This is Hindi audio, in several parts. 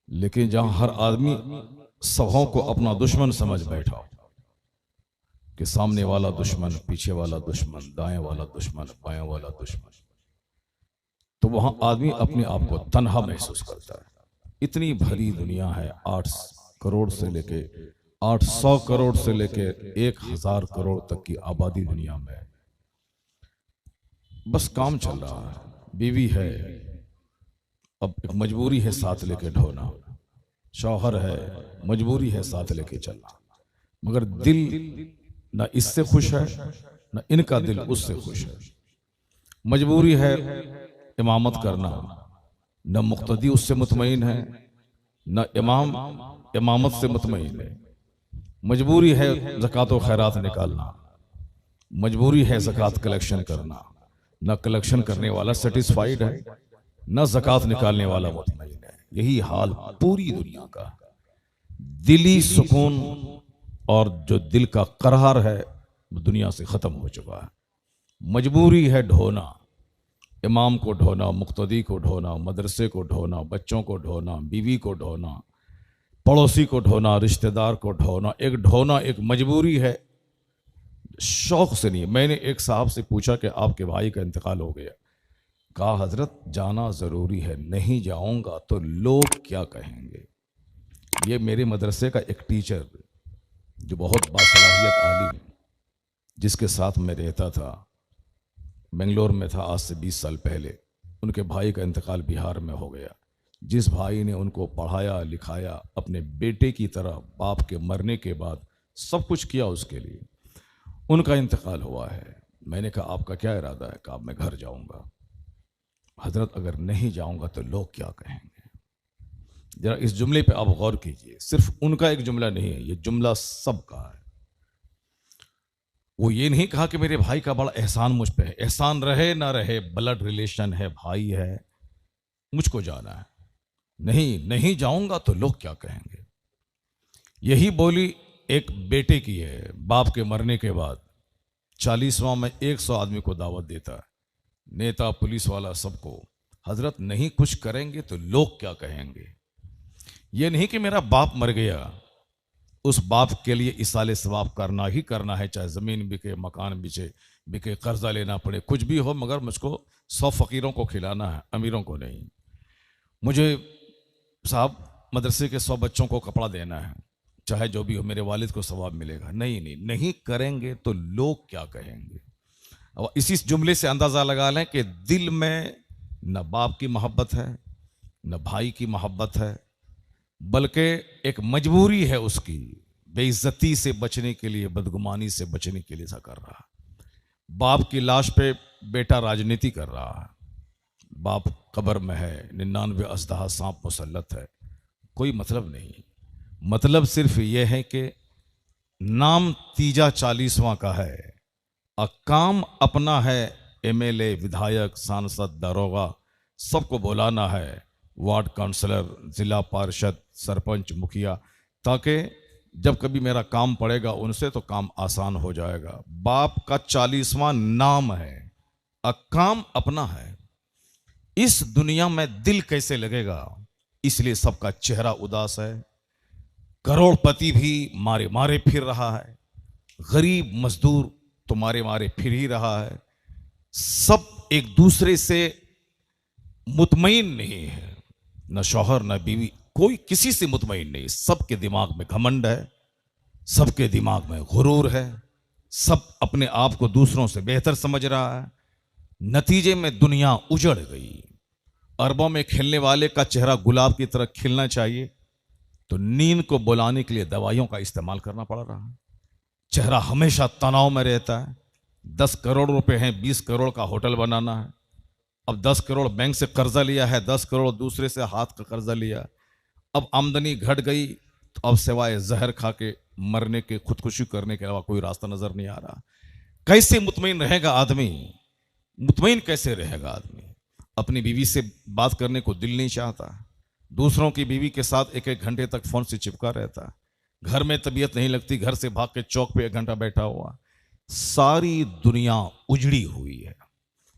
लेकिन जहां हर आदमी सबों को अपना दुश्मन समझ बैठा हो कि सामने वाला दुश्मन, पीछे वाला दुश्मन, दाएं वाला दुश्मन, बाएं वाला दुश्मन, तो वहां आदमी अपने आप को तन्हा महसूस करता है। इतनी भरी दुनिया है, 8 करोड़ से लेके 800 करोड़ से लेके 1000 करोड़ तक की आबादी दुनिया में है। बस काम चल रहा है, बीवी है, अब एक मजबूरी है साथ लेके ढोना, शौहर है, मजबूरी है साथ लेके चलना, मगर दिल ना इससे खुश है ना इनका दिल उससे खुश है। मजबूरी है इमामत करना, न मुक्तदी उससे मुतमईन है, न इमाम इमामत से मुतमईन है। मजबूरी है ज़कात व खैरात निकालना, मजबूरी है ज़कात कलेक्शन करना, न कलेक्शन करने वाला सेटिस्फाइड है, न ज़कात निकालने वाला मुतमईन है। यही हाल पूरी दुनिया का। दिली सुकून और जो दिल का करार है वो दुनिया से ख़त्म हो चुका है। मजबूरी है ढोना, इमाम को ढोना, मुक्तदी को ढोना, मदरसे को ढोना, बच्चों को ढोना, बीवी को ढोना, पड़ोसी को ढोना, रिश्तेदार को ढोना। एक ढोना एक मजबूरी है, शौक से नहीं। मैंने एक साहब से पूछा कि आपके भाई का इंतकाल हो गया। कहा हजरत जाना ज़रूरी है, नहीं जाऊंगा तो लोग क्या कहेंगे। ये मेरे मदरसे का एक टीचर जो बहुत बासलाहियत आलिम, जिसके साथ मैं रहता था, बेंगलोर में था आज से 20 साल पहले, उनके भाई का इंतकाल बिहार में हो गया। जिस भाई ने उनको पढ़ाया लिखाया, अपने बेटे की तरह बाप के मरने के बाद सब कुछ किया उसके लिए, उनका इंतकाल हुआ है। मैंने कहा आपका क्या इरादा है? कहा मैं घर जाऊंगा। हजरत अगर नहीं जाऊंगा तो लोग क्या कहेंगे। जरा इस जुमले पे आप गौर कीजिए, सिर्फ उनका एक जुमला नहीं है, ये जुमला सबका है। वो ये नहीं कहा कि मेरे भाई का बड़ा एहसान मुझ पे है, एहसान रहे ना रहे, ब्लड रिलेशन है, भाई है, मुझको जाना है, नहीं जाऊंगा तो लोग क्या कहेंगे। यही बोली एक बेटे की है, बाप के मरने के बाद 40वां में 100 आदमी को दावत देता है, नेता पुलिस वाला सबको। हजरत नहीं कुछ करेंगे तो लोग क्या कहेंगे। ये नहीं कि मेरा बाप मर गया, उस बाप के लिए इसाले सवाब करना ही करना है, चाहे ज़मीन बिके, मकान बिके, कर्जा लेना पड़े, कुछ भी हो, मगर मुझको 100 फ़कीरों को खिलाना है, अमीरों को नहीं। मुझे साहब मदरसे के 100 बच्चों को कपड़ा देना है, चाहे जो भी हो, मेरे वालिद को सवाब मिलेगा। नहीं करेंगे तो लोग क्या कहेंगे। और इसी जुमले से अंदाज़ा लगा लें कि दिल में न बाप की मोहब्बत है, न भाई की मोहब्बत है, बल्कि एक मजबूरी है उसकी, बेइज्जती से बचने के लिए, बदगुमानी से बचने के लिए ऐसा कर रहा। बाप की लाश पे बेटा राजनीति कर रहा है, बाप कब्र में है, 99 अजदहा सांप मुसल्लत है, कोई मतलब नहीं। मतलब सिर्फ यह है कि नाम तीजा 40वां का है, काम अपना है, एमएलए, विधायक, सांसद, दारोगा सबको बुलाना है, वार्ड काउंसलर, जिला पार्षद, सरपंच, मुखिया, ताकि जब कभी मेरा काम पड़ेगा उनसे तो काम आसान हो जाएगा। बाप का 40वां नाम है, काम अपना है। इस दुनिया में दिल कैसे लगेगा, इसलिए सबका चेहरा उदास है। करोड़पति भी मारे मारे फिर रहा है, गरीब मजदूर तो मारे मारे फिर ही रहा है। सब एक दूसरे से मुतमईन नहीं है, न शौहर न बीवी, कोई किसी से मुतमईन नहीं। सबके दिमाग में घमंड है, सबके दिमाग में गुरूर है, सब अपने आप को दूसरों से बेहतर समझ रहा है। नतीजे में दुनिया उजड़ गई। अरबों में खेलने वाले का चेहरा गुलाब की तरह खिलना चाहिए तो नींद को बुलाने के लिए दवाइयों का इस्तेमाल करना पड़ रहा है। चेहरा हमेशा तनाव में रहता है। 10 करोड़ रुपए हैं, 20 करोड़ का होटल बनाना है, अब 10 करोड़ बैंक से कर्जा लिया है, 10 करोड़ दूसरे से हाथ का कर्जा लिया, अब आमदनी घट गई तो अब सिवाय जहर खा के मरने के, खुदकुशी करने के अलावा कोई रास्ता नजर नहीं आ रहा। कैसे मुतमईन रहेगा आदमी? मुतमईन कैसे रहेगा आदमी? अपनी बीवी से बात करने को दिल नहीं चाहता, दूसरों की बीवी के साथ 1-1 घंटे तक फोन से चिपका रहता, घर में तबीयत नहीं लगती, घर से भाग के चौक पे 1 घंटा बैठा हुआ। सारी दुनिया उजड़ी हुई है।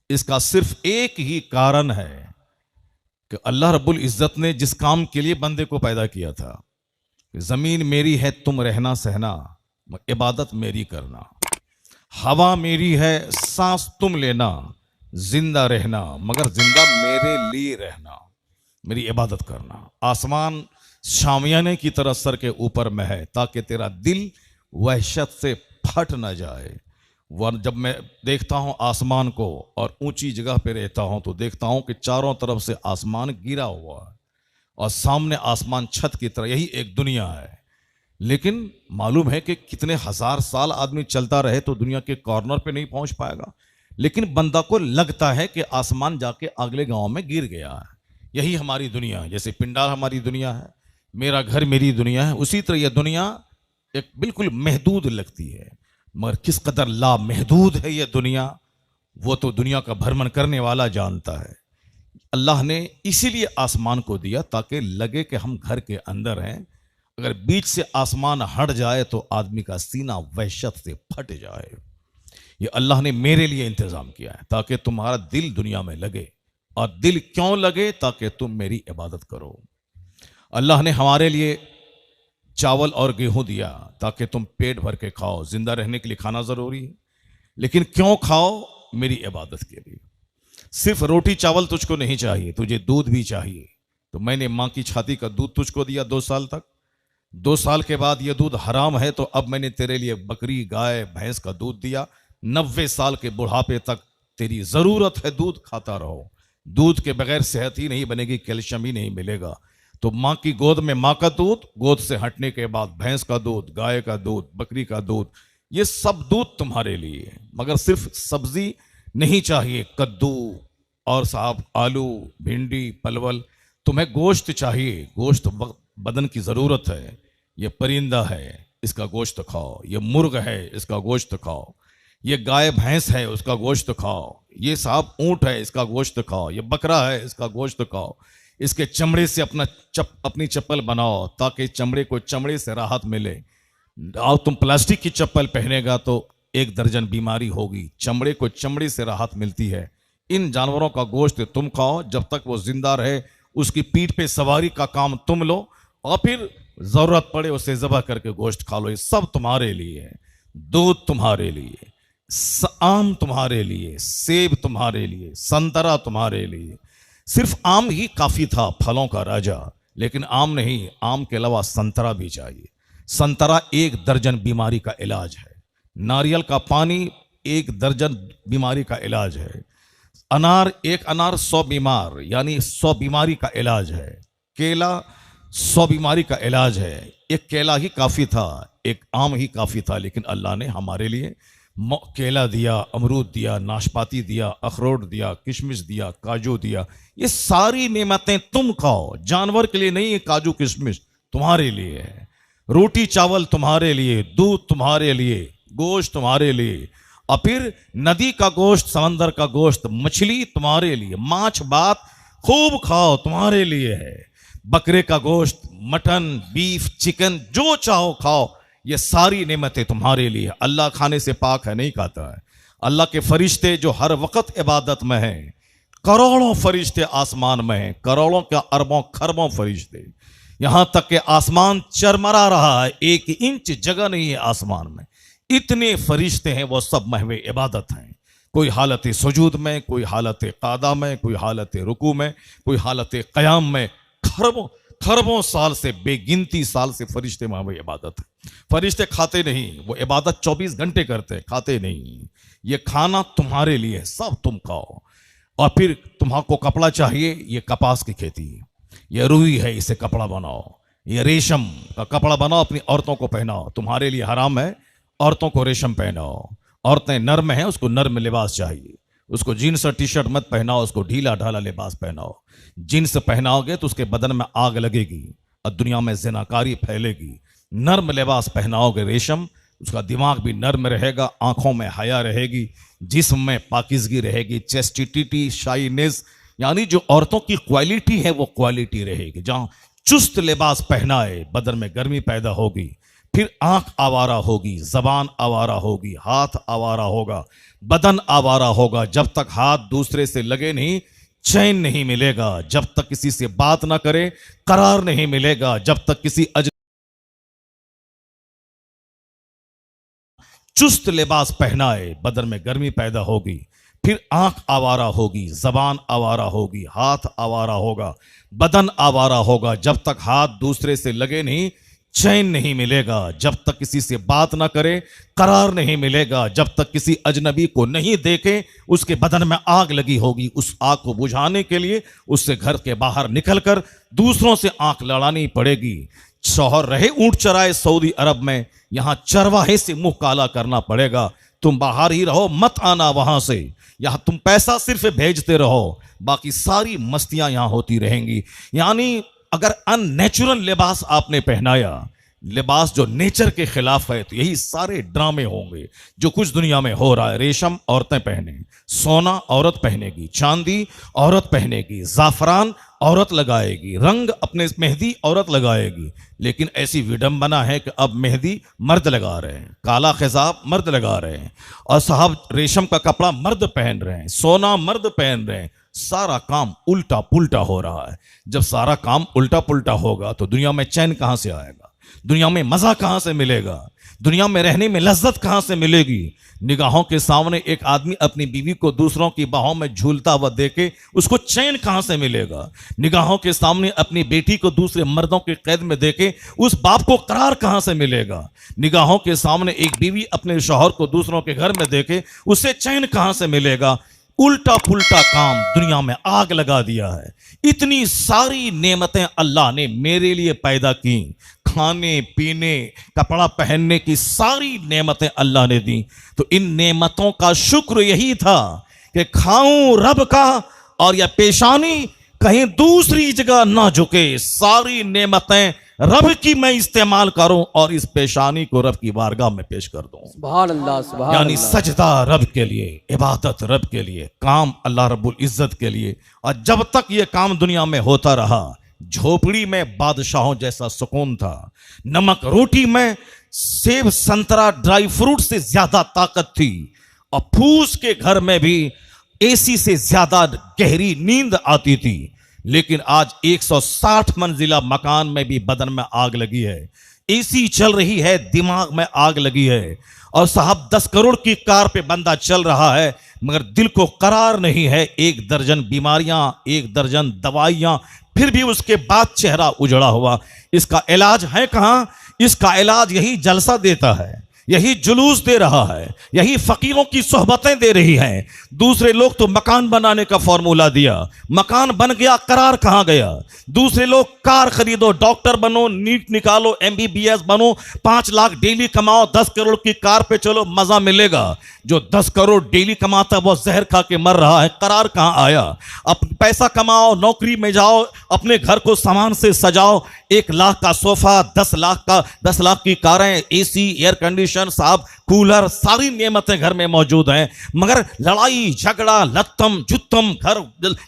इसका सिर्फ एक ही कारण है कि अल्लाह रब्बुल इज़्ज़त ने जिस काम के लिए बंदे को पैदा किया था, ज़मीन मेरी है तुम रहना सहना, इबादत मेरी करना, हवा मेरी है सांस तुम लेना, जिंदा रहना मगर जिंदा मेरे लिए रहना, मेरी इबादत करना। आसमान शामियाने की तरह सर के ऊपर में है ताकि तेरा दिल वहशत से फट ना जाए। वह जब मैं देखता हूँ आसमान को और ऊंची जगह पे रहता हूँ तो देखता हूँ कि चारों तरफ से आसमान गिरा हुआ है और सामने आसमान छत की तरह, यही एक दुनिया है। लेकिन मालूम है कि कितने हजार साल आदमी चलता रहे तो दुनिया के कॉर्नर पे नहीं पहुंच पाएगा, लेकिन बंदा को लगता है कि आसमान जाके अगले गांव में गिर गया है। यही हमारी दुनिया है, जैसे पिंडार हमारी दुनिया है, मेरा घर मेरी दुनिया है, उसी तरह यह दुनिया एक बिल्कुल महदूद लगती है, मगर किस कदर ला महदूद है यह दुनिया, वो तो दुनिया का भ्रमण करने वाला जानता है। अल्लाह ने इसीलिए आसमान को दिया ताकि लगे कि हम घर के अंदर हैं। अगर बीच से आसमान हट जाए तो आदमी का सीना वहशत से फट जाए। ये अल्लाह ने मेरे लिए इंतजाम किया है ताकि तुम्हारा दिल दुनिया में लगे। और दिल क्यों लगे? ताकि तुम मेरी इबादत करो। अल्लाह ने हमारे लिए चावल और गेहूं दिया ताकि तुम पेट भर के खाओ। जिंदा रहने के लिए खाना जरूरी है, लेकिन क्यों खाओ? मेरी इबादत के लिए। सिर्फ रोटी चावल तुझको नहीं चाहिए, तुझे दूध भी चाहिए। तो मैंने माँ की छाती का दूध तुझको दिया 2 साल तक। 2 साल के बाद यह दूध हराम है तो अब मैंने तेरे लिए बकरी गाय भैंस का दूध दिया। 90 साल के बुढ़ापे तक तेरी जरूरत है, दूध खाता रहो। दूध के बगैर सेहत ही नहीं बनेगी, कैल्शियम ही नहीं मिलेगा। तो माँ की गोद में माँ का दूध, गोद से हटने के बाद भैंस का दूध, गाय का दूध, बकरी का दूध, ये सब दूध तुम्हारे लिए। मगर सिर्फ सब्जी नहीं चाहिए, कद्दू और साहब आलू भिंडी पलवल, तुम्हें गोश्त चाहिए। गोश्त बदन की ज़रूरत है। ये परिंदा है, इसका गोश्त खाओ। ये मुर्ग है, इसका गोश्त खाओ। ये गाय भैंस है, उसका गोश्त खाओ। ये साहब ऊँट है, इसका गोश्त खाओ। ये बकरा है, इसका गोश्त खाओ। इसके चमड़े से अपनी चप्पल बनाओ ताकि चमड़े को चमड़े से राहत मिले। और तुम प्लास्टिक की चप्पल पहनेगा तो 1 दर्जन बीमारी होगी। चमड़े को चमड़े से राहत मिलती है। इन जानवरों का गोश्त तुम खाओ, जब तक वो जिंदा रहे उसकी पीठ पे सवारी का काम तुम लो, और फिर जरूरत पड़े उसे ज़बह करके गोश्त खा लो। ये सब तुम्हारे लिए है। दूध तुम्हारे लिए, आम तुम्हारे लिए, सेब तुम्हारे लिए, संतरा तुम्हारे लिए। सिर्फ आम ही काफी था, फलों का राजा, लेकिन आम नहीं, आम के अलावा संतरा भी चाहिए। संतरा 1 दर्जन बीमारी का इलाज है। नारियल का पानी 1 दर्जन बीमारी का इलाज है। अनार, 1 अनार 100 बीमार यानी 100 बीमारी का इलाज है। केला 100 बीमारी का इलाज है। 1 केला ही काफी था, 1 आम ही काफी था, लेकिन अल्लाह ने हमारे लिए केला दिया, अमरूद दिया, नाशपाती दिया, अखरोट दिया, किशमिश दिया, काजू दिया। ये सारी नेमतें तुम खाओ, जानवर के लिए नहीं। ये काजू किशमिश तुम्हारे लिए है। रोटी चावल तुम्हारे लिए, दूध तुम्हारे लिए, गोश्त तुम्हारे लिए, और फिर नदी का गोश्त, समंदर का गोश्त, मछली तुम्हारे लिए, माछ भात खूब खाओ, तुम्हारे लिए है। बकरे का गोश्त, मटन, बीफ, चिकन, जो चाहो खाओ। ये सारी नेमतें तुम्हारे लिए। अल्लाह खाने से पाक है, नहीं खाता है। अल्लाह के फरिश्ते जो हर वक्त इबादत में हैं, करोड़ों फरिश्ते आसमान में हैं, करोड़ों क्या अरबों खरबों फरिश्ते। यहां तक कि आसमान चरमरा रहा है, 1 इंच जगह नहीं है आसमान में। इतने फरिश्ते हैं, वो सब महवे इबादत हैं। कोई हालत सुजूद में, कोई हालत कादा में, कोई हालत रुकू में, कोई हालत क़याम में। खरबों साल से, बेगिनती साल से फरिश्ते महवे इबादत है। फरिश्ते खाते नहीं, वो इबादत 24 घंटे करते हैं, खाते नहीं। ये खाना तुम्हारे लिए, सब तुम खाओ। और फिर तुम्हारा कपड़ा चाहिए, ये कपास की खेती है, ये रुई है, इसे कपड़ा बनाओ। ये रेशम का कपड़ा बनाओ, अपनी औरतों को पहनाओ। तुम्हारे लिए हराम है, औरतों को रेशम पहनाओ। औरतें नर्म हैं, उसको नर्म लिबास चाहिए। उसको जीन्स और टी शर्ट मत पहनाओ, उसको ढीला ढाला लिबास पहनाओ। जीन्स पहनाओगे तो उसके बदन में आग लगेगी और दुनिया में ज़िनाकारी फैलेगी। नर्म लिबास पहनाओगे रेशम, उसका दिमाग भी नर्म रहेगा, आंखों में हया रहेगी, जिस्म में पाकिज़गी रहेगी, चेस्टिटी, शाइनेस, यानी जो औरतों की क्वालिटी है वो क्वालिटी रहेगी। जहाँ चुस्त लिबास पहनाए, बदन में गर्मी पैदा होगी। फिर आंख आवारा होगी, जबान आवारा होगी, हाथ आवारा होगा, बदन आवारा होगा। जब तक हाथ दूसरे से लगे नहीं, चैन नहीं मिलेगा जब तक किसी से बात ना करे, करार नहीं मिलेगा जब तक किसी चुस्त लिबास पहनाए, बदन में गर्मी पैदा होगी, फिर आंख आवारा होगी, जबान आवारा होगी, हाथ आवारा होगा, बदन आवारा होगा। जब तक हाथ दूसरे से लगे नहीं, चैन नहीं मिलेगा जब तक किसी से बात ना करे, करार नहीं मिलेगा जब तक किसी अजनबी को नहीं देखे। उसके बदन में आग लगी होगी, उस आग को बुझाने के लिए उससे घर के बाहर निकलकर दूसरों से आंख लड़ानी पड़ेगी। शौहर रहे ऊंट चराए सऊदी अरब में, यहां चरवाहे से मुंह काला करना पड़ेगा। तुम बाहर ही रहो, मत आना वहां से। यहां तुम पैसा सिर्फ भेजते रहो, बाकी सारी मस्तियां यहां होती रहेंगी। यानी अगर अननेचुरल लिबास आपने पहनाया, लिबास जो नेचर के खिलाफ है, तो यही सारे ड्रामे होंगे जो कुछ दुनिया में हो रहा है। रेशम औरतें पहने, सोना औरत पहनेगी, चांदी औरत पहनेगी, जाफरान औरत लगाएगी, रंग अपने मेहंदी औरत लगाएगी। लेकिन ऐसी विडंबना है कि अब मेहंदी मर्द लगा रहे हैं, काला खिजाब मर्द लगा रहे हैं, और साहब रेशम का कपड़ा मर्द पहन रहे हैं, सोना मर्द पहन रहे हैं। सारा काम उल्टा पुल्टा हो रहा है। जब सारा काम उल्टा पुल्टा होगा तो दुनिया में चैन कहां से आएगा, दुनिया में मजा कहां से मिलेगा, दुनिया में रहने में लज्जत कहां से मिलेगी। निगाहों के सामने एक आदमी अपनी बीवी को दूसरों की बाहों में झूलता हुआ देखे, उसको चैन कहां से मिलेगा। निगाहों के सामने अपनी बेटी को दूसरे मर्दों के कैद में देखे, उस बाप को करार कहां से मिलेगा। निगाहों के सामने एक बीवी अपने शौहर को दूसरों के घर में देखे, उसे चैन कहां से मिलेगा। उल्टा पुल्टा काम दुनिया में आग लगा दिया है। इतनी सारी नेमतें अल्लाह ने मेरे लिए पैदा की, खाने पीने कपड़ा पहनने की सारी नेमतें अल्लाह ने दी। तो इन नेमतों का शुक्र यही था कि खाऊं रब का और यह पेशानी कहीं दूसरी जगह ना झुके। सारी नेमतें रब की मैं इस्तेमाल करूं और इस पेशानी को रब की बारगाह में पेश कर दूं। सुभान अल्लाह, सुभान यानी अल्लाह। सजदा रब के लिए, इबादत रब के लिए, काम अल्लाह रब्बुल इज्जत के लिए। और जब तक ये काम दुनिया में होता रहा, झोपड़ी में बादशाहों जैसा सुकून था, नमक रोटी में सेब संतरा ड्राई फ्रूट से ज्यादा ताकत थी, और फूस के घर में भी एसी से ज्यादा गहरी नींद आती थी। लेकिन आज 160 मंजिला मकान में भी बदन में आग लगी है, एसी चल रही है, दिमाग में आग लगी है, और साहब 10 करोड़ की कार पे बंदा चल रहा है, मगर दिल को करार नहीं है। 1 दर्जन बीमारियां, 1 दर्जन दवाइयां, फिर भी उसके बाद चेहरा उजड़ा हुआ। इसका इलाज है कहां? इसका इलाज यही जलसा देता है, यही जुलूस दे रहा है, यही फकीरों की सोहबतें दे रही हैं। दूसरे लोग तो मकान बनाने का फॉर्मूला दिया, मकान बन गया, करार कहां गया। दूसरे लोग कार खरीदो, डॉक्टर बनो, नीट निकालो, MBBS बनो, 5 लाख डेली कमाओ, 10 करोड़ की कार पे चलो, मजा मिलेगा। जो 10 करोड़ डेली कमाता है वो जहर खा के मर रहा है, करार कहां आया। अब पैसा कमाओ, नौकरी में जाओ, अपने घर को सामान से सजाओ, 1 लाख का सोफा, 10 लाख की कारें, AC, एयर कंडीशन, साहब कूलर, सारी नेमतें घर में मौजूद हैं, मगर लड़ाई झगड़ा लत्तम जुत्तम घर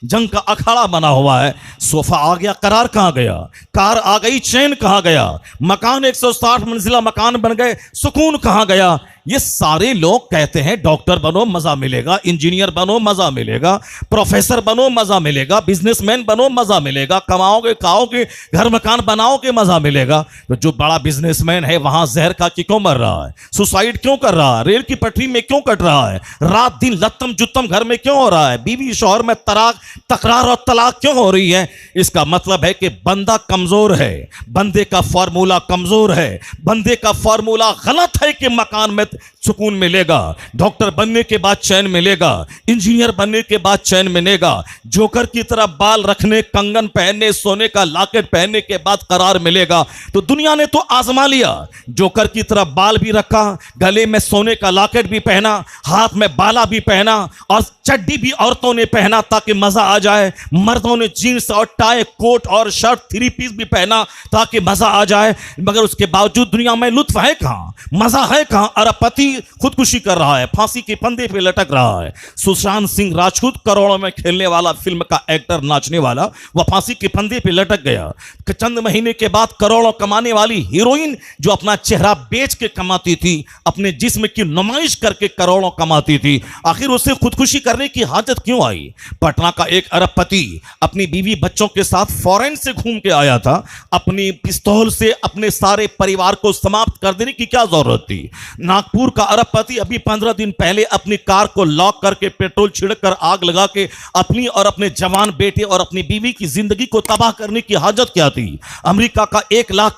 जंग का अखाड़ा बना हुआ है। सोफा आ गया, करार कहां गया। कार आ गई, चैन कहां गया। मकान 160 मंजिला मकान बन गए, सुकून कहां गया। ये सारे लोग कहते हैं डॉक्टर बनो मजा मिलेगा, इंजीनियर बनो मजा मिलेगा, प्रोफेसर बनो मजा मिलेगा, बिजनेसमैन बनो मजा मिलेगा, कमाओगे खाओगे, घर मकान बनाओगे, मजा मिलेगा। तो जो बड़ा बिजनेसमैन है वहां जहर खा के क्यों मर रहा है, सुसाइड क्यों कर रहा है, रेल की पटरी में क्यों कट रहा है, रात दिन लत्तम जुत्तम घर में क्यों हो रहा है, बीवी शौहर में तकरार और तलाक क्यों हो रही है। इसका मतलब है कि बंदा कमजोर है, बंदे का फॉर्मूला कमजोर है, बंदे का फॉर्मूला गलत है कि मकान में सुकून मिलेगा, डॉक्टर बनने के बाद चैन मिलेगा, इंजीनियर बनने के बाद चैन मिलेगा, जोकर की तरह बाल रखने, कंगन पहनने, सोने का लॉकेट पहनने के बाद करार मिलेगा। तो दुनिया ने तो आजमा लिया, जोकर की तरह बाल भी रखा, गले में सोने का लॉकेट भी पहना, हाथ में बाला भी पहना, और चड्डी भी औरतों ने पहना ताकि मजा आ जाए। मर्दों ने जीन्स और टाई, कोट और शर्ट, 3 पीस भी पहना ताकि मजा आ जाए। मगर उसके बावजूद दुनिया में लुत्फ है कहां, मजा है कहां। अरब पति खुदकुशी कर रहा है, फांसी के फंदे पे लटक रहा है। सुशांत सिंह राजपूत करोड़ों में खेलने वाला, फिल्म का एक्टर, नाचने वाला, वह फांसी के फंदे पे लटक गया। चंद महीने के बाद करोड़ों कमाने वाली हीरोइन जो अपना चेहरा बेच के कमाती थी, अपने जिस्म की नुमाइश करके करोड़ों कमाती थी, आखिर उसे खुदकुशी करने की हाजत क्यों आई? पटना का एक अरबपति अपनी बीवी बच्चों के साथ फॉरेन से घूम के आया था, अपनी पिस्तौल से अपने सारे परिवार को समाप्त कर देने की क्या जरूरत थी? नागपुर का अरबपति अभी 15 दिन पहले अपनी कार को लॉक करके पेट्रोल छिड़कर आग लगा के अपनी और अपने जवान बेटे और अपनी बीवी की जिंदगी को तबाह करने की हाजत क्या थी? अमेरिका का $1 लाख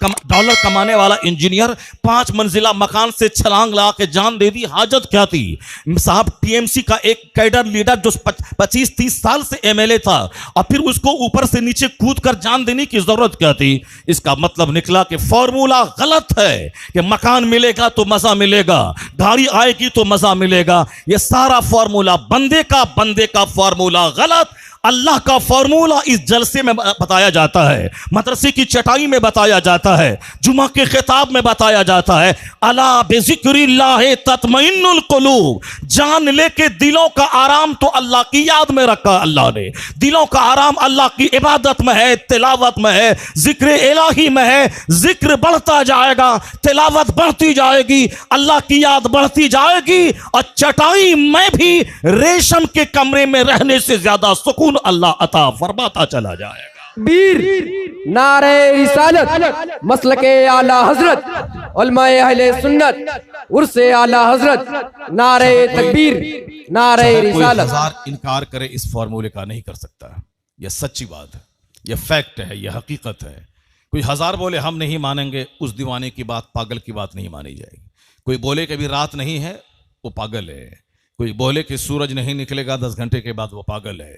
कमाने वाला इंजीनियर 5 मंजिला मकान से छलांग लगा के जान दे दी, हाजत क्या थी? साहब, टीएमसी का एक कैडर लीडर जो 25-30 साल से एमएलए था और फिर उसको ऊपर से नीचे कूद कर जान देने की जरूरत क्या थी? इसका मतलब निकला कि फॉर्मूला गलत है कि मकान मिलेगा तो मजा मिलेगा, गाड़ी आएगी तो मजा मिलेगा। यह सारा फॉर्मूला बंदे का फॉर्मूला गलत। अल्लाह का फॉर्मूला इस जलसे में बताया जाता है, मदरसे की चटाई में बताया जाता है, जुमा के खिताब में बताया जाता है। अला बिज़िक्रिल्लाह तत्मइन्नुल कुलूब। जान ले के दिलों का आराम तो अल्लाह की याद में रखा अल्लाह ने। दिलों का आराम अल्लाह की इबादत में है, तिलावत में है, जिक्र इलाही में है। जिक्र बढ़ता जाएगा, तिलावत बढ़ती जाएगी, अल्लाह की याद बढ़ती जाएगी, और चटाई में भी रेशम के कमरे में रहने से ज्यादा सुकून अल्लाह अता फरमाता चला जाएगा। बीर नारे रिसालत, मसलके आला हजरत, उलमाए अहले सुन्नत, उर्से आला हजरत, नारे तकबीर, नारे रिसालत। हजार इनकार करे इस फॉर्मूले का नहीं कर सकता। यह सच्ची बात है, यह फैक्ट है, यह हकीकत है। कोई हजार बोले हम नहीं मानेंगे, उस दीवाने की बात, पागल की बात नहीं मानी जाएगी। कोई बोले कि अभी रात नहीं है, वो पागल है। कोई बोले कि सूरज नहीं निकलेगा 10 घंटे के बाद, वो पागल है।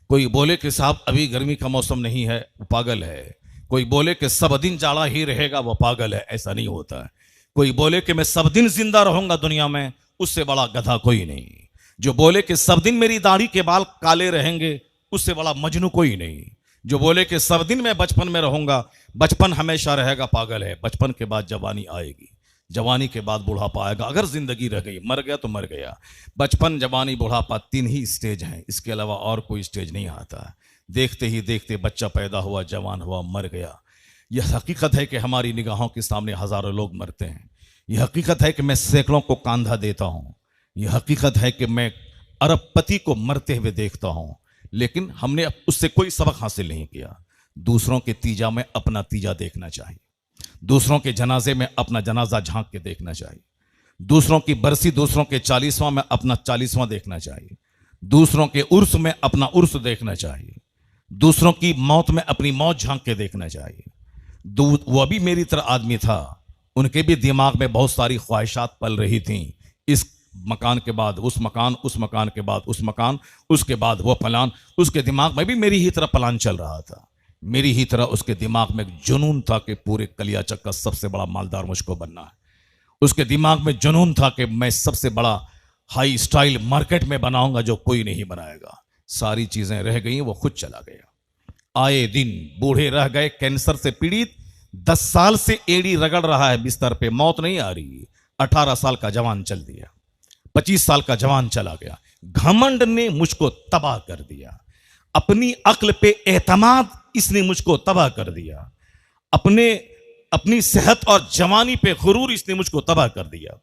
कोई बोले कि साहब अभी गर्मी का मौसम नहीं है, वो पागल है। कोई बोले कि सब दिन जाड़ा ही रहेगा, वो पागल है। ऐसा नहीं होता है। कोई बोले कि मैं सब दिन जिंदा रहूंगा दुनिया में, उससे बड़ा गधा कोई नहीं। जो बोले कि सब दिन मेरी दाढ़ी के बाल काले रहेंगे, उससे बड़ा मजनू कोई नहीं। जो बोले कि सब दिन मैं बचपन में रहूंगा, बचपन हमेशा रहेगा, पागल है। बचपन के बाद जवानी आएगी, जवानी के बाद बुढ़ापा आएगा। अगर जिंदगी रह गई, मर गया तो मर गया। बचपन, जवानी, बुढ़ापा, 3 ही स्टेज हैं, इसके अलावा और कोई स्टेज नहीं आता। देखते ही देखते बच्चा पैदा हुआ, जवान हुआ, मर गया। यह हकीकत है कि हमारी निगाहों के सामने हजारों लोग मरते हैं। यह हकीकत है कि मैं सैकड़ों को कांधा देता हूँ। यह हकीकत है कि मैं अरबपति को मरते हुए देखता हूँ, लेकिन हमने उससे कोई सबक हासिल नहीं किया। दूसरों के तीजा में अपना तीजा देखना चाहिए, दूसरों के जनाजे में अपना जनाजा झांक के देखना चाहिए, दूसरों की बरसी, दूसरों के 40वां में अपना 40वां देखना चाहिए, दूसरों के उर्स में अपना उर्स देखना चाहिए, दूसरों की मौत में अपनी मौत झांक के देखना चाहिए। वो भी मेरी तरह आदमी था, उनके भी दिमाग में बहुत सारी ख्वाहिशात पल रही थीं। इस मकान के बाद उस मकान, उस मकान के बाद उस मकान, उसके बाद वो प्लान। उसके दिमाग में भी मेरी ही तरह प्लान चल रहा था। मेरी ही तरह उसके दिमाग में एक जुनून था कि पूरे कलियाचक का सबसे बड़ा मालदार मुझको बनना है। उसके दिमाग में जुनून था कि मैं सबसे बड़ा हाई स्टाइल मार्केट में बनाऊंगा जो कोई नहीं बनाएगा। सारी चीजें रह गई, वो खुद चला गया। आए दिन बूढ़े रह गए, कैंसर से पीड़ित। 10 साल से एड़ी रगड़ रहा है बिस्तर पे, मौत नहीं आ रही। 18 साल का जवान चल दिया, 25 साल का जवान चला गया। घमंड ने मुझको तबाह कर दिया, अपनी अक्ल पे एतमाद इसने मुझको तबाह कर दिया, अपनी सेहत और जवानी पे गुरूर इसने मुझको तबाह कर दिया।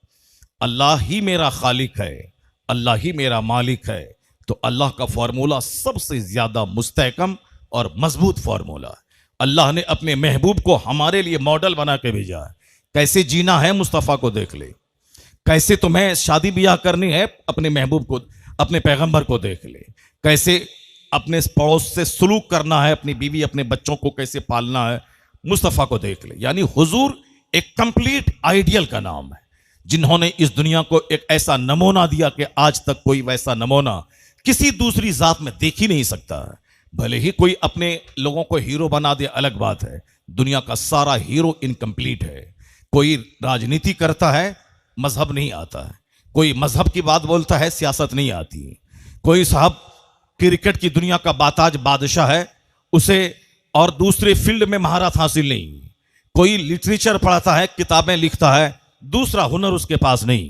अल्लाह ही मेरा खालिक है, अल्लाह ही मेरा मालिक है, तो अल्लाह का फॉर्मूला सबसे ज्यादा मुस्तहकम और मजबूत फॉर्मूला है। अल्लाह ने अपने महबूब को हमारे लिए मॉडल बना के भेजा है। कैसे जीना है मुस्तफ़ा को देख ले, कैसे तुम्हें शादी ब्याह करनी है अपने महबूब को, अपने पैगंबर को देख ले, कैसे अपने पड़ोस से सलूक करना है, अपनी बीवी अपने बच्चों को कैसे पालना है, मुस्तफ़ा को देख ले। यानी हुजूर एक कंप्लीट आइडियल का नाम है, जिन्होंने इस दुनिया को एक ऐसा नमूना दिया कि आज तक कोई वैसा नमूना किसी दूसरी जात में देख ही नहीं सकता है। भले ही कोई अपने लोगों को हीरो बना दे, अलग बात है, दुनिया का सारा हीरो इनकम्प्लीट है। कोई राजनीति करता है, मजहब नहीं आता है, कोई मजहब की बात बोलता है, सियासत नहीं आती। कोई साहब क्रिकेट की दुनिया का बाताज बादशाह है, उसे और दूसरे फील्ड में महारत हासिल नहीं। कोई लिटरेचर पढ़ाता है, किताबें लिखता है, दूसरा हुनर उसके पास नहीं।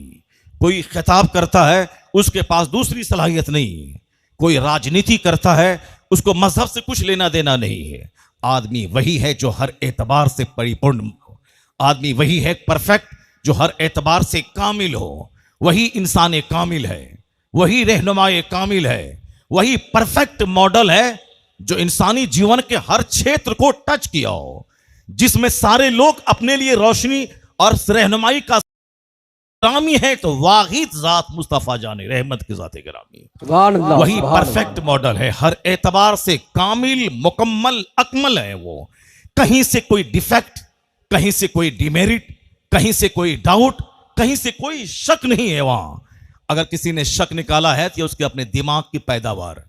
कोई खिताब करता है उसके पास दूसरी सलाहियत नहीं है, कोई राजनीति करता है उसको मजहब से कुछ लेना देना नहीं है। आदमी वही है जो हर एतबार से परिपूर्ण हो, आदमी वही है परफेक्ट जो हर एतबार से कामिल हो, वही इंसान कामिल है, वही रहनुमाए कामिल है, वही परफेक्ट मॉडल है जो इंसानी जीवन के हर क्षेत्र को टच किया हो, जिसमें सारे लोग अपने लिए रोशनी और रहनुमाई का ग्रामी है। तो वाहिद जात मुस्तफा जाने रहमत की जाते ग्रामी, वही परफेक्ट मॉडल है, हर एतबार से कामिल मुकम्मल अकमल है। वो कहीं से कोई डिफेक्ट, कहीं से कोई डिमेरिट, कहीं से कोई डाउट, कहीं से कोई शक नहीं है। वहां अगर किसी ने शक निकाला है तो यह उसके अपने दिमाग की पैदावार है,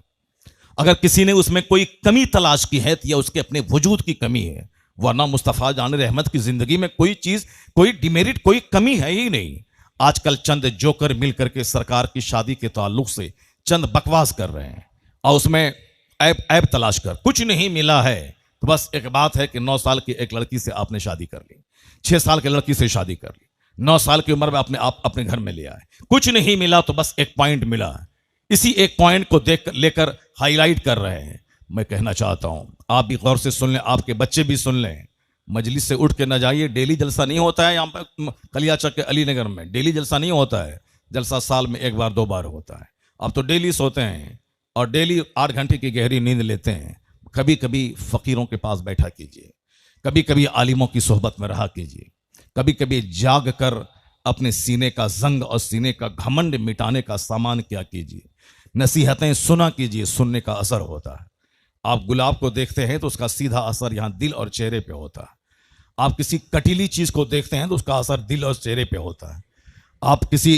अगर किसी ने उसमें कोई कमी तलाश की है तो यह उसके अपने वजूद की कमी है, वरना मुस्तफा जान रहमत की जिंदगी में कोई चीज, कोई डिमेरिट, कोई कमी है ही नहीं। आजकल चंद जोकर मिलकर के सरकार की शादी के ताल्लुक से चंद बकवास कर रहे हैं और उसमें ऐब तलाश कर कुछ नहीं मिला है। तो बस एक बात है कि 9 साल की एक लड़की से आपने शादी कर ली, 6 साल की लड़की से शादी कर ली, 9 साल की उम्र में आपने अपने घर में ले आए, कुछ नहीं मिला तो बस एक पॉइंट मिला है, इसी एक पॉइंट को लेकर हाईलाइट कर रहे हैं। मैं कहना चाहता हूं आप भी गौर से सुन लें, आपके बच्चे भी सुन लें, मजलिस से उठ के ना जाइए। डेली जलसा नहीं होता है यहाँ पर कलियाचक के अली नगर में, डेली जलसा नहीं होता है, जलसा साल में 1 बार 2 बार होता है। अब तो डेली सोते हैं और डेली 8 घंटे की गहरी नींद लेते हैं। कभी कभी फकीरों के पास बैठा कीजिए, कभी कभी आलिमों की सोहबत में रहा कीजिए, कभी कभी जाग कर अपने सीने का जंग और सीने का घमंड मिटाने का सामान क्या कीजिए, नसीहतें सुना कीजिए, सुनने का असर होता है। आप गुलाब को देखते हैं तो उसका सीधा असर यहाँ दिल और चेहरे पे होता है, आप किसी कटीली चीज को देखते हैं तो उसका असर दिल और चेहरे पे होता है, आप किसी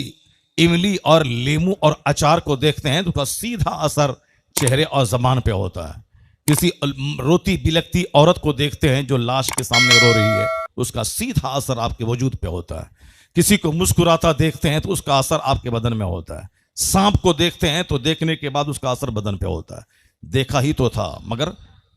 इमली और लीमू और अचार को देखते हैं तो उसका सीधा असर चेहरे और जबान पे होता है। किसी रोती बिलखती औरत को देखते हैं जो लाश के सामने रो रही है, उसका सीधा असर आपके वजूद पे होता है। किसी को मुस्कुराता देखते हैं तो उसका असर आपके बदन में होता है। सांप को देखते हैं तो देखने के बाद उसका असर बदन पे होता है। देखा ही तो था मगर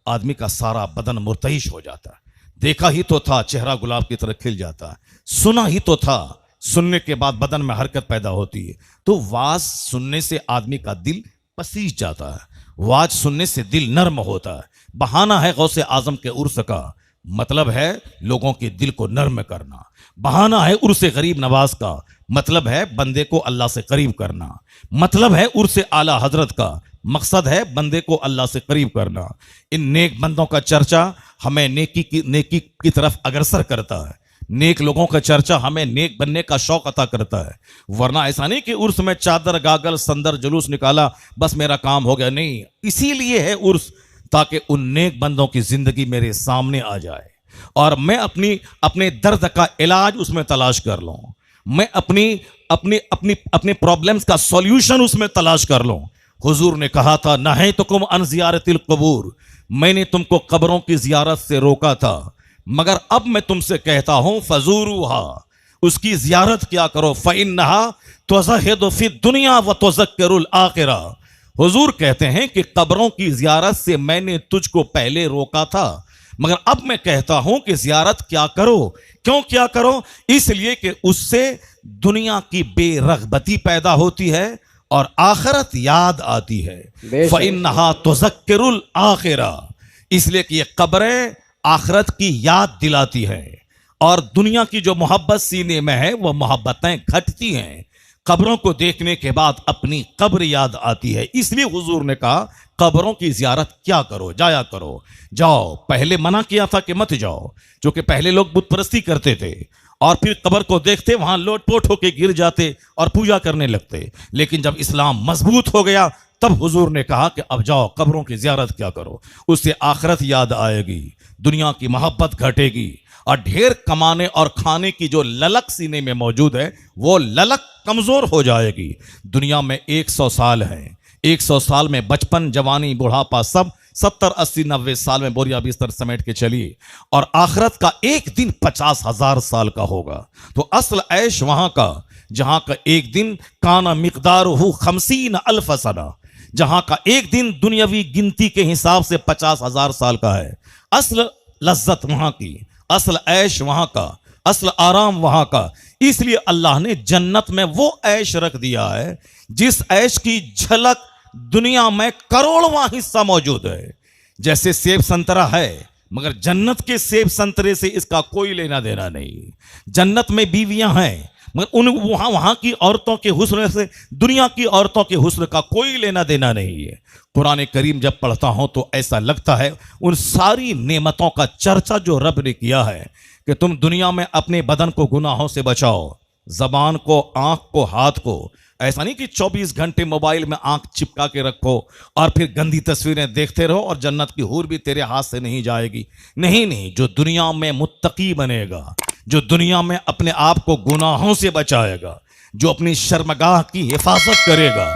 आदमी का सारा बदन मुर्तइश हो जाता है, देखा ही तो था चेहरा गुलाब की तरह खिल जाता है, सुना ही तो था, सुनने के बाद बदन में हरकत पैदा होती है। तो वाज सुनने से आदमी का दिल पसीज जाता है, वाज सुनने से दिल नर्म होता है। बहाना है गौसे आजम के उर्स का, मतलब है लोगों के दिल को नर्म करना। बहाना है उर्से गरीब नवाज का, मतलब है बंदे को अल्लाह से करीब करना। मतलब है उर्से आला हजरत का, मकसद है बंदे को अल्लाह से करीब करना। इन नेक बंदों का चर्चा हमें नेकी की तरफ अग्रसर करता है। नेक लोगों का चर्चा हमें नेक बनने का शौक अता करता है। वरना ऐसा नहीं कि उर्स में चादर गागल संदर जुलूस निकाला बस मेरा काम हो गया, नहीं। इसीलिए है उर्स ताकि उन नेक बंदों की जिंदगी मेरे सामने आ जाए और मैं अपने दर्द का इलाज उसमें तलाश कर लूं, मैं अपने प्रॉब्लम्स का सॉल्यूशन उसमें तलाश कर लूं। हुजूर ने कहा था नहे तो कुम अन ज़ियारतिल क़ुबूर, मैंने तुमको कब्रों की जियारत से रोका था, मगर अब मैं तुमसे कहता हूं फज़ूरूहा, उसकी जियारत क्या करो। फ़इन्नहा तुज़हिदु फ़ी दुनिया व तुज़क्किरुल आखिरा। हुजूर कहते हैं कि कब्रों की जियारत से मैंने तुझको पहले रोका था, मगर अब मैं कहता हूं कि जियारत क्या करो। क्यों क्या करो? इसलिए कि उससे दुनिया की बेरगबती पैदा होती है और आखिरत याद आती है। फ़इन्नहा तुज़क्किरुल आखिरा, इसलिए कि ये कब्रें आखिरत की याद दिलाती है और दुनिया की जो मोहब्बत सीने में है वह मोहब्बतें घटती हैं। कब्रों को देखने के बाद अपनी कब्र याद आती है। इसलिए हुजूर ने कहा कब्रों की जियारत क्या करो, जाया करो। जाओ, पहले मना किया था कि मत जाओ, क्योंकि पहले लोग बुत परस्ती करते थे और फिर कब्र को देखते वहां लोटपोट होके गिर जाते और पूजा करने लगते। लेकिन जब इस्लाम मजबूत हो गया तब हुजूर ने कहा कि अब जाओ कब्रों की जियारत क्या करो, उससे आखिरत याद आएगी, दुनिया की मोहब्बत घटेगी और ढेर कमाने और खाने की जो ललक सीने में मौजूद है वो ललक कमजोर हो जाएगी। दुनिया में 100 साल है, 100 साल में बचपन जवानी बुढ़ापा सब 70 80 90 साल में बोरिया बिस्तर समेट के चलिए और आखिरत का एक दिन 50,000 साल का होगा। तो असल ऐश वहां का जहां का एक दिन काना मिकदारुहु 50,000 सना, जहां का एक दिन दुनियावी गिनती के हिसाब से 50,000 साल का है। असल लज्जत वहां की, असल ऐश वहां का, असल आराम वहां का। इसलिए अल्लाह ने जन्नत में वो ऐश रख दिया है जिस ऐश की झलक दुनिया में करोड़वां हिस्सा मौजूद है। जैसे सेब संतरा है, मगर जन्नत के सेब संतरे से इसका कोई लेना देना नहीं। जन्नत में बीवियां हैं, मगर उन वहां की औरतों के हुस्न से दुनिया की औरतों के हुस्न का कोई लेना देना नहीं है। कुरान करीम जब पढ़ता हूं तो ऐसा लगता है उन सारी नेमतों का चर्चा जो रब ने किया है कि तुम दुनिया में अपने बदन को गुनाहों से बचाओ, जबान को, आंख को, हाथ को। ऐसा नहीं कि 24 घंटे मोबाइल में आंख चिपका के रखो और फिर गंदी तस्वीरें देखते रहो और जन्नत की हूर भी तेरे हाथ से नहीं जाएगी। नहीं नहीं, जो दुनिया में मुत्तकी बनेगा, जो दुनिया में अपने आप को गुनाहों से बचाएगा, जो अपनी शर्मगाह की हिफाजत करेगा,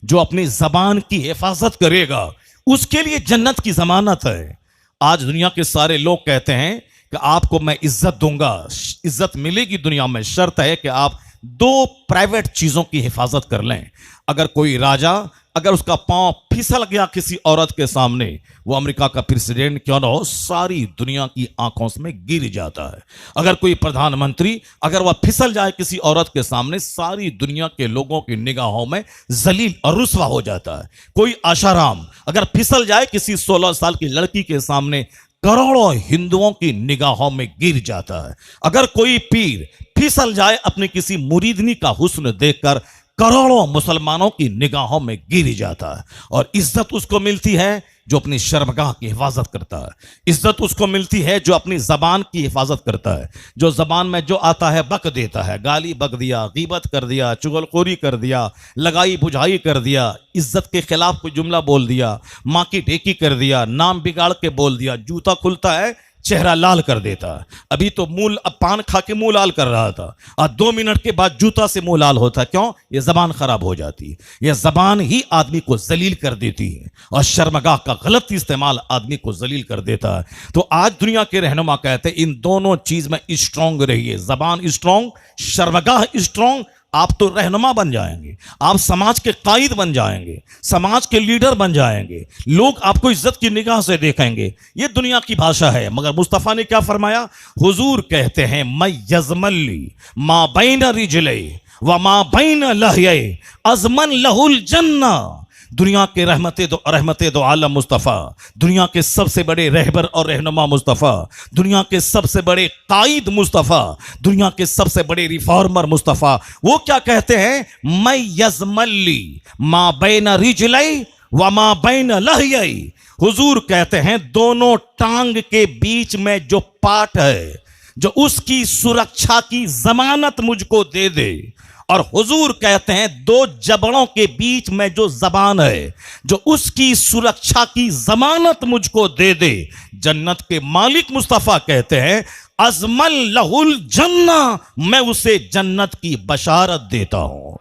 जो अपनी जबान की हिफाजत करेगा, उसके लिए जन्नत की जमानत है। आज दुनिया के सारे लोग कहते हैं कि आपको मैं इज्जत दूंगा, इज्जत मिलेगी दुनिया में, शर्त है कि आप 2 प्राइवेट चीजों की हिफाजत कर लें। अगर कोई राजा, अगर उसका पांव फिसल गया किसी औरत के सामने, वो अमेरिका का प्रेसिडेंट क्यों ना हो, सारी दुनिया की आंखों में गिर जाता है। अगर कोई प्रधानमंत्री, अगर वह फिसल जाए किसी औरत के सामने, सारी दुनिया के लोगों की निगाहों में जलील और रुस्वा हो जाता है। कोई आशाराम अगर फिसल जाए किसी 16 साल की लड़की के सामने, करोड़ों हिंदुओं की निगाहों में गिर जाता है। अगर कोई पीर फिसल जाए अपनी किसी मुरीदनी का हुस्न देखकर, करोड़ों मुसलमानों की निगाहों में गिर जाता है। और इज्जत उसको मिलती है जो अपनी शर्मगाह की हिफाजत करता है। इज्जत उसको मिलती है जो अपनी जबान की हिफाजत करता है, जो जबान में जो आता है बक देता है। गाली बक दिया, गीबत कर दिया, चुगलखोरी कर दिया, लगाई बुझाई कर दिया, इज्जत के खिलाफ कोई जुमला बोल दिया, माँ की ढेकी कर दिया, नाम बिगाड़ के बोल दिया, जूता खुलता है चेहरा लाल कर देता है। अभी तो मुंह, पान खा के मुंह लाल कर रहा था और 2 मिनट के बाद जूता से मुंह लाल होता। क्यों? ये जबान खराब हो जाती है। ये जबान ही आदमी को जलील कर देती है और शर्मगाह का गलत इस्तेमाल आदमी को जलील कर देता है। तो आज दुनिया के रहनुमा कहते हैं इन दोनों चीज में स्ट्रांग रहिए। जबान स्ट्रांग, शर्मगाह स्ट्रांग, आप तो रहनुमा बन जाएंगे, आप समाज के कायद बन जाएंगे, समाज के लीडर बन जाएंगे, लोग आपको इज्जत की निगाह से देखेंगे। ये दुनिया की भाषा है। मगर मुस्तफ़ा ने क्या फरमाया? हुजूर कहते हैं मैं यजमल्ली मा बैन रिजले व मा बैन लहये अजमन लहुल जन्ना। दुनिया के रहमते दो आलम मुस्तफ़ा, दुनिया के सबसे बड़े रहबर और रहनुमा मुस्तफ़ा, दुनिया के सबसे बड़े कायद मुस्तफ़ा, दुनिया के सबसे बड़े रिफॉर्मर मुस्तफ़ा, वो क्या कहते हैं? मैं यजमल्ली मा बैन रिजलई व मा बैन लहयई। हुजूर कहते हैं दोनों टांग के बीच में जो पाट है, जो उसकी सुरक्षा की जमानत मुझको दे दे। और हुजूर कहते हैं 2 जबड़ों के बीच में जो जबान है, जो उसकी सुरक्षा की जमानत मुझको दे दे। जन्नत के मालिक मुस्तफ़ा कहते हैं अजमल लहुल जन्ना, मैं उसे जन्नत की बशारत देता हूं।